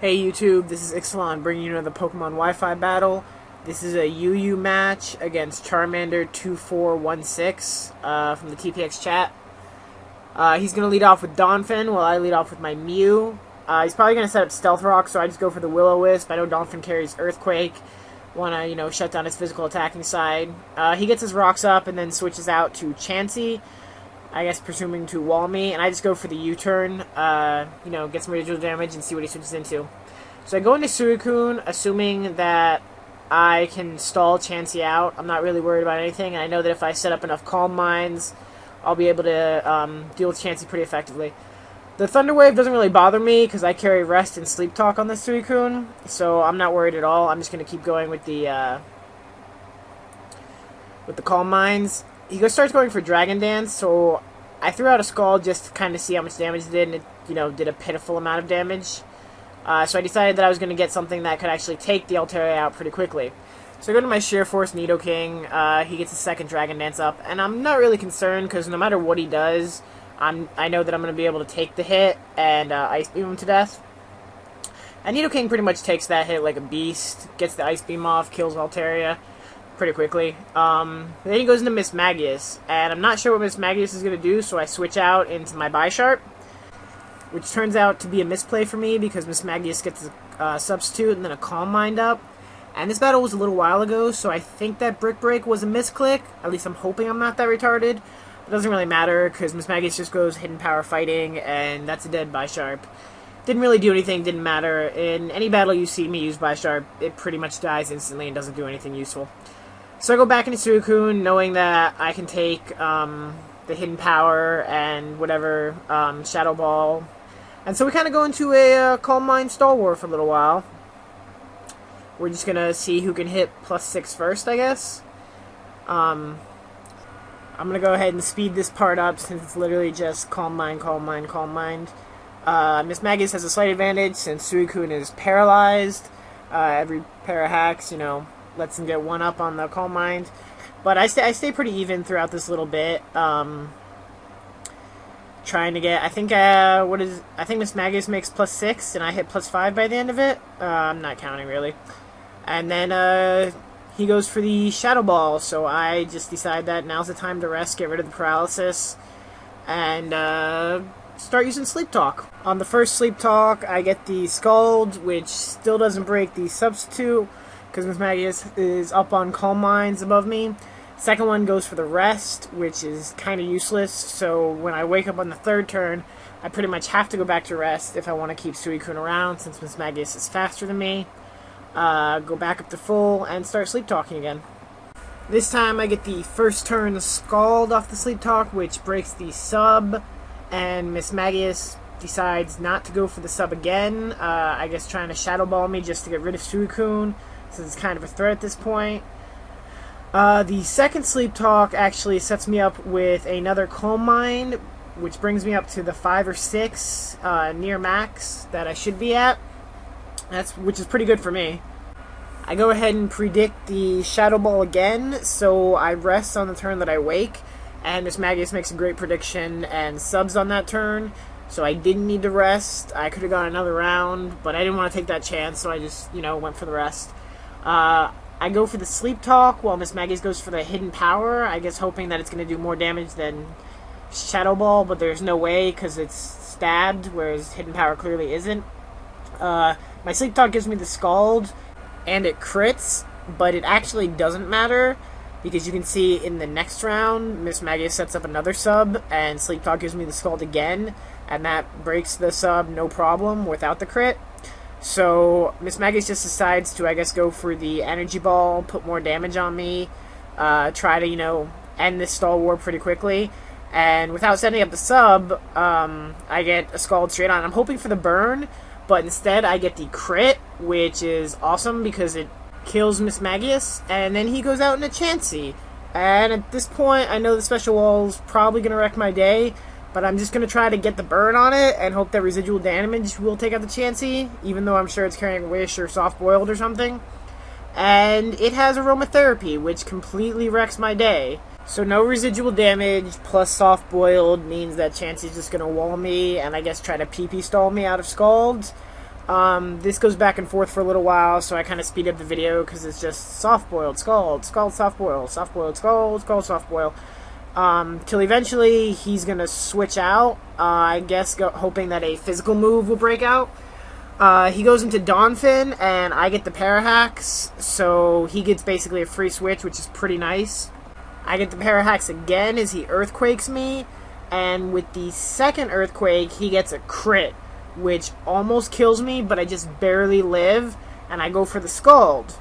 Hey YouTube, this is Ixalan bringing you another Pokemon Wi-Fi Battle. This is a UU match against charmander2416 from the TPX chat. He's going to lead off with Donphin while I lead off with my Mew. He's probably going to set up Stealth Rock, so I just go for the Will-O-Wisp. I know Donphin carries Earthquake. Want to, shut down his physical attacking side. He gets his rocks up and then switches out to Chansey. I guess presuming to wall me, and I just go for the U-turn, get some residual damage and see what he switches into. So I go into Suicune, assuming that I can stall Chansey out. I'm not really worried about anything, and I know that if I set up enough Calm Minds, I'll be able to deal with Chansey pretty effectively. The Thunder Wave doesn't really bother me, because I carry Rest and Sleep Talk on this Suicune, so I'm not worried at all. I'm just going to keep going with the Calm Minds. He starts going for Dragon Dance, so I threw out a Scald just to kind of see how much damage it did, and it, did a pitiful amount of damage. So I decided that I was going to get something that could actually take the Altaria out pretty quickly. So I go to my Sheer Force Nidoking, he gets a second Dragon Dance up, and I'm not really concerned, because no matter what he does, I know that I'm going to be able to take the hit and Ice Beam him to death. And Nidoking pretty much takes that hit like a beast, gets the Ice Beam off, kills Altaria pretty quickly. Then he goes into Mismagius, and I'm not sure what Mismagius is going to do, so I switch out into my Bisharp, which turns out to be a misplay for me because Mismagius gets a Substitute and then a Calm Mind up. And this battle was a little while ago, so I think that Brick Break was a misclick. At least I'm hoping I'm not that retarded. It doesn't really matter because Mismagius just goes Hidden Power Fighting, and that's a dead Bisharp. Didn't really do anything, didn't matter. In any battle you see me use Bisharp, it pretty much dies instantly and doesn't do anything useful. So I go back into Suicune, knowing that I can take the Hidden Power and whatever, Shadow Ball. And so we kind of go into a Calm Mind Stall War for a little while. We're just going to see who can hit +6 first, I guess. I'm going to go ahead and speed this part up since it's literally just Calm Mind, Calm Mind, Calm Mind. Mismagius has a slight advantage since Suicune is paralyzed. Every pair of hacks, lets him get one up on the Calm Mind. But I stay pretty even throughout this little bit. Trying to get, I think Mismagius makes +6 and I hit +5 by the end of it. I'm not counting really. And then he goes for the Shadow Ball, so I just decide that now's the time to rest, get rid of the paralysis, and start using Sleep Talk. On the first Sleep Talk, I get the Scald, which still doesn't break the Substitute, because Mismagius is up on Calm Minds above me. Second one goes for the Rest, which is kind of useless, so when I wake up on the third turn, I pretty much have to go back to Rest if I want to keep Suicune around, since Mismagius is faster than me. Go back up to full, and start Sleep Talking again. This time I get the first turn Scald off the Sleep Talk, which breaks the sub, and Mismagius decides not to go for the sub again, I guess trying to Shadow Ball me just to get rid of Suicune, since it's kind of a threat at this point. The second Sleep Talk actually sets me up with another Calm Mind, which brings me up to the 5 or 6 near max that I should be at, which is pretty good for me. I go ahead and predict the Shadow Ball again, so I rest on the turn that I wake, and Mismagius makes a great prediction and subs on that turn, so I didn't need to rest. I could have gone another round, but I didn't want to take that chance, so I just, went for the rest. I go for the Sleep Talk while Mismagius goes for the Hidden Power, I guess hoping that it's going to do more damage than Shadow Ball, but there's no way because it's stabbed, whereas Hidden Power clearly isn't. My Sleep Talk gives me the Scald, and it crits, but it actually doesn't matter, because you can see in the next round, Mismagius sets up another sub, and Sleep Talk gives me the Scald again, and that breaks the sub no problem without the crit. So Mismagius just decides to, I guess, go for the Energy Ball, put more damage on me, try to, end this Stall War pretty quickly. And without setting up the sub, I get a Scald straight on. I'm hoping for the burn, but instead I get the crit, which is awesome because it kills Mismagius, and then he goes out in a Chansey. And at this point, I know the Special Wall's probably going to wreck my day, but I'm just going to try to get the burn on it and hope that residual damage will take out the Chansey, even though I'm sure it's carrying Wish or Soft Boiled or something. And it has Aromatherapy, which completely wrecks my day. So no residual damage plus Soft Boiled means that Chansey's just going to wall me and I guess try to PP stall me out of Scalds. This goes back and forth for a little while, so I kind of speed up the video because it's just soft-boiled, scald, scald, soft-boil, soft-boiled, scald, scald, soft-boil. Till eventually he's going to switch out, I guess hoping that a physical move will break out. He goes into Donphin, and I get the Parahacks, so he gets basically a free switch, which is pretty nice. I get the Parahacks again as he Earthquakes me, and with the second Earthquake, he gets a crit, which almost kills me, but I just barely live, and I go for the Scald,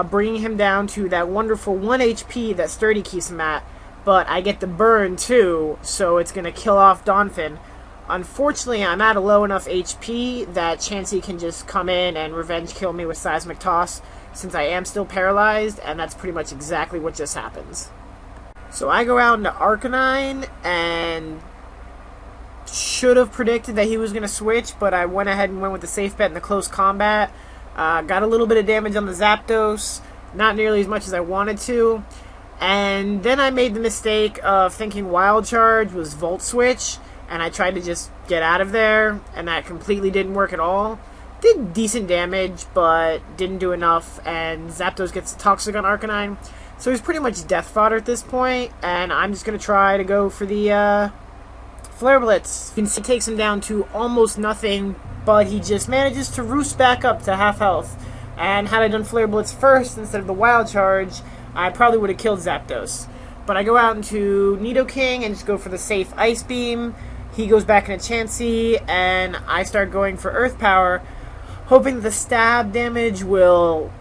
bringing him down to that wonderful 1 HP that Sturdy keeps him at, but I get the burn too, so it's going to kill off Donphin. Unfortunately, I'm at a low enough HP that Chansey can just come in and revenge kill me with Seismic Toss, since I am still paralyzed, and that's pretty much exactly what just happens. So I go out into Arcanine, and should have predicted that he was going to switch, but I went ahead and went with the safe bet in the close combat. Got a little bit of damage on the Zapdos, not nearly as much as I wanted to. And then I made the mistake of thinking Wild Charge was Volt Switch, and I tried to just get out of there, and that completely didn't work at all. Did decent damage, but didn't do enough, and Zapdos gets Toxic on Arcanine. So he's pretty much death fodder at this point, and I'm just going to try to go for the Flare Blitz. You can see it takes him down to almost nothing, but he just manages to roost back up to half health. And had I done Flare Blitz first instead of the Wild Charge, I probably would have killed Zapdos. But I go out into Nidoking and just go for the safe Ice Beam. He goes back into Chansey, and I start going for Earth Power, hoping that the stab damage will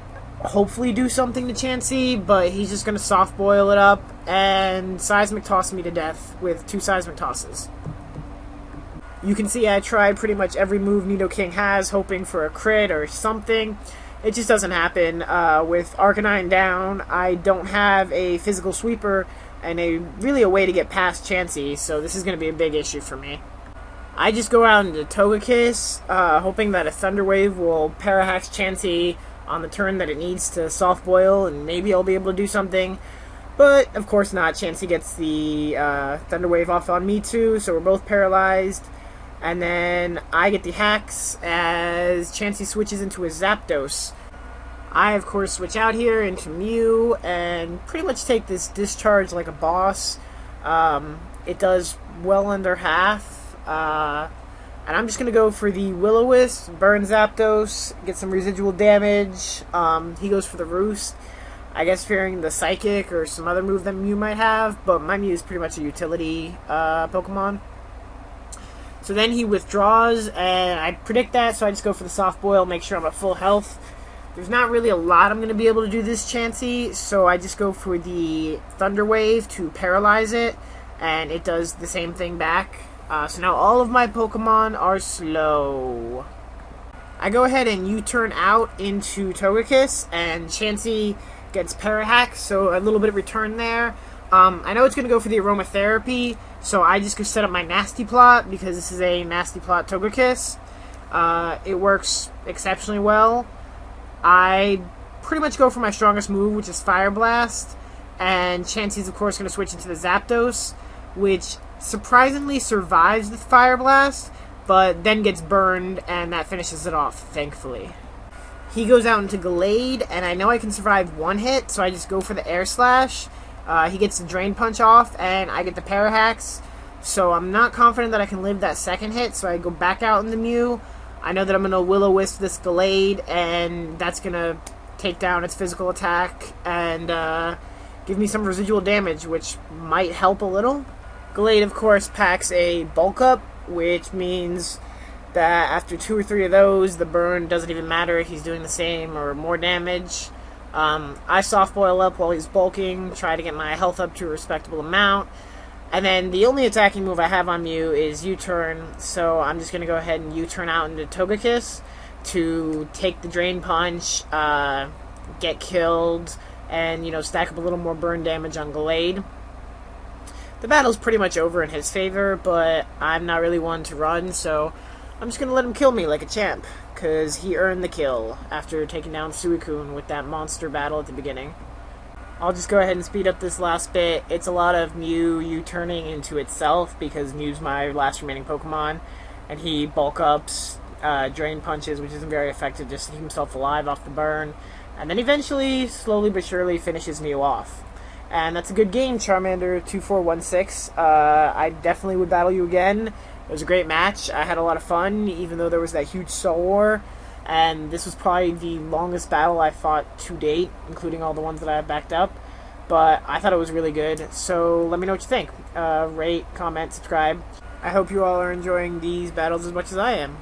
hopefully do something to Chansey, but he's just going to soft boil it up and Seismic Toss me to death with 2 Seismic Tosses. You can see I tried pretty much every move Nidoking has, hoping for a crit or something. It just doesn't happen. With Arcanine down, I don't have a physical sweeper and really a way to get past Chansey, so this is going to be a big issue for me. I just go out into Togekiss, hoping that a Thunder Wave will Parahax Chansey on the turn that it needs to soft boil, and maybe I'll be able to do something. But, of course not. Chansey gets the Thunder Wave off on me too, so we're both paralyzed. And then I get the hacks as Chansey switches into a Zapdos. I, of course, switch out here into Mew and pretty much take this discharge like a boss. It does well under half. And I'm just going to go for the Will-O-Wisp, burn Zapdos, get some residual damage. He goes for the Roost. I guess fearing the Psychic or some other move that Mew might have, but my Mew is pretty much a utility Pokemon. So then he withdraws, and I predict that, so I just go for the Soft Boil, make sure I'm at full health. There's not really a lot I'm going to be able to do this Chansey, so I just go for the Thunder Wave to paralyze it, and it does the same thing back. So now all of my Pokemon are slow. I go ahead and U-turn out into Togekiss, and Chansey gets Parahack, so a little bit of return there. I know it's going to go for the Aromatherapy, so I just go set up my Nasty Plot, because this is a Nasty Plot Togekiss. It works exceptionally well. I pretty much go for my strongest move, which is Fire Blast, and Chansey's of course going to switch into the Zapdos, which surprisingly survives the Fire Blast, but then gets burned, and that finishes it off, thankfully. He goes out into Gallade, and I know I can survive one hit, so I just go for the Air Slash. He gets the Drain Punch off, and I get the Parahax, so I'm not confident that I can live that second hit, so I go back out in the Mew. I know that I'm going to Will-O-Wisp this Gallade, and that's going to take down its physical attack, and give me some residual damage, which might help a little. Gallade, of course, packs a Bulk Up, which means that after 2 or 3 of those, the burn doesn't even matter if he's doing the same or more damage. I soft boil up while he's bulking, try to get my health up to a respectable amount. And then the only attacking move I have on Mew is U-turn, so I'm just going to go ahead and U-turn out into Togekiss to take the Drain Punch, get killed, and, you know, stack up a little more burn damage on Gallade. The battle's pretty much over in his favor, but I'm not really one to run, so I'm just going to let him kill me like a champ, because he earned the kill after taking down Suicune with that monster battle at the beginning. I'll just go ahead and speed up this last bit. It's a lot of Mew U-turning into itself, because Mew's my last remaining Pokemon, and he bulk ups drain punches, which isn't very effective, just to keep himself alive off the burn. And then eventually, slowly but surely, finishes me off. And that's a good game, charmander2416. I definitely would battle you again. It was a great match. I had a lot of fun, even though there was that huge soul war. And this was probably the longest battle I fought to date, including all the ones that I have backed up. But I thought it was really good. So let me know what you think. Rate, comment, subscribe. I hope you all are enjoying these battles as much as I am.